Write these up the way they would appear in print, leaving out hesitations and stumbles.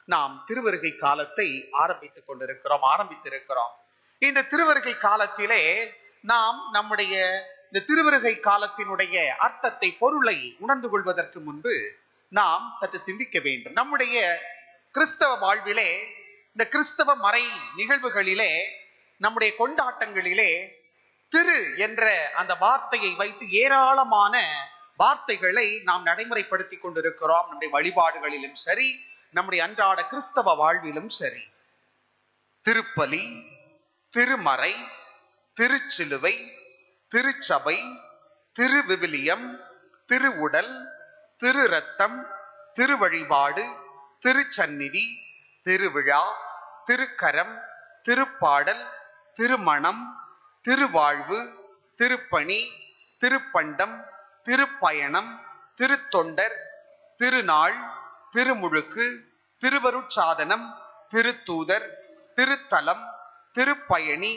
நாம் திருவருகை காலத்தை ஆரம்பித்திருக்கிறோம். இந்த திருவருகை காலத்திலே நாம் நம்முடைய இந்த திருவருகை காலத்தினுடைய அர்த்தத்தை, பொருளை உணர்ந்து கொள்வதற்கு முன்பு நாம் சற்று சிந்திக்க வேண்டும். நம்முடைய கிறிஸ்தவ வாழ்விலே, இந்த கிறிஸ்தவ மறை நிகழ்வுகளிலே, நம்முடைய கொண்டாட்டங்களிலே திரு என்ற அந்த வார்த்தையை வைத்து ஏராளமான வார்த்தைகளை நாம் நடைமுறைப்படுத்தி கொண்டிருக்கிறோம். நம்முடைய வழிபாடுகளிலும் சரி, நம்முடைய அன்றாட கிறிஸ்தவ வாழ்விலும் சரி. திருப்பலி, திருமறை, திருச்சிலுவை, திருச்சபை, திருவிவிலியம், திருவுடல், திரு ரத்தம், திருவழிபாடு, திருச்சந்நிதி, திருவிழா, திருக்கரம், திருப்பாடல், திருமணம், திருவாழ்வு, திருப்பணி, திருப்பண்டம், திருப்பயணம், திருத்தொண்டர், திருநாள், திருமுழுக்கு, திருவருட்சாதனம், திருத்தூதர், திருத்தலம், திருப்பயணி,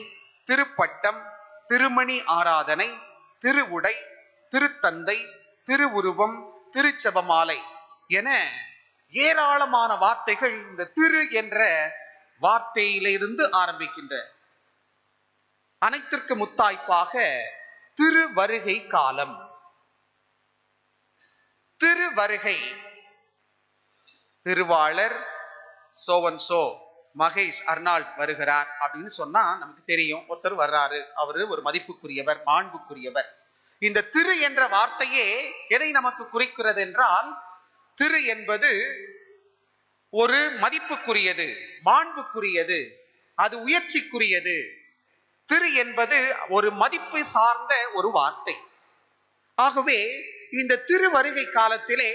திருப்பட்டம், திருமணி ஆராதனை, திருவுடை, திருத்தந்தை, திருவுருவம், திருச்செபமாலை என ஏராளமான வார்த்தைகள் இந்த திரு என்ற வார்த்தையிலிருந்து ஆரம்பிக்கின்ற. அனைத்திற்கு முத்தாய்ப்பாக திருவருகை காலம். திருவருகை, திருவாளர் சோவன்சோ மகேஷ் அர்னால்ட் வருகிறார் அப்படின்னு சொன்னா நமக்கு தெரியும், ஒருத்தர் வர்றாரு, அவரு ஒரு மதிப்புக்குரியவர், மாண்புக்குரியவர். இந்த திரு என்ற வார்த்தையே எதை நமக்கு குறிக்கிறது என்றால், திரு என்பது ஒரு மதிப்புக்குரியது, மாண்புக்குரியது, அது உயர்ச்சிக்குரியது. திரு என்பது ஒரு மதிப்பு சார்ந்த ஒரு வார்த்தை. ஆகவே இந்த திருவருகை காலத்திலே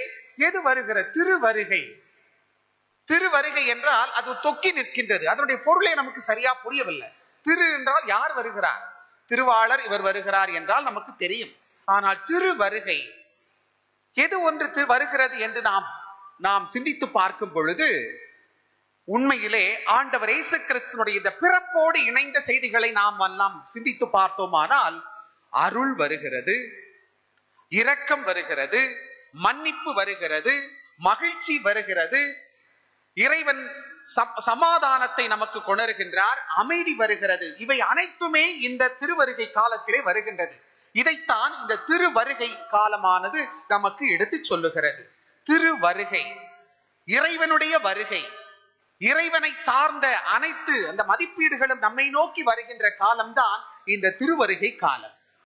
எது வருகிற? திருவருகை. திருவருகை என்றால் அது தொக்கி நிற்கின்றது. அதனுடைய பொருளை நமக்கு சரியா புரியவில்லை. திரு என்றால் யார் வருகிறார்? திருவாளர் இவர் வருகிறார் என்றால் நமக்கு தெரியும். ஆனால் திருவருகை எது ஒன்று வருகிறது என்று நாம் சிந்தித்து பார்க்கும் பொழுது, உண்மையிலே ஆண்டவர் இயேசு கிறிஸ்துவினுடைய இந்த பிறப்போடு இணைந்த செய்திகளை நாம் சிந்தித்து பார்த்தோமானால், அருள் வருகிறது, இரக்கம் வருகிறது, மன்னிப்பு வருகிறது, மகிழ்ச்சி வருகிறது, இறைவன் சமாதானத்தை நமக்கு கொணர்கின்றார், அமைதி வருகிறது. இவை அனைத்துமே இந்த திருவருகை காலத்திலே வருகின்றது. இதைத்தான் இந்த திருவருகை காலமானது நமக்கு எடுத்து சொல்லுகிறது. திருவருகை, இறைவனுடைய வருகை, இறைவனை சார்ந்த அனைத்து அந்த மதிப்பீடுகளும் நம்மை நோக்கி வருகின்ற காலம்தான் இந்த திருவருகை காலம்.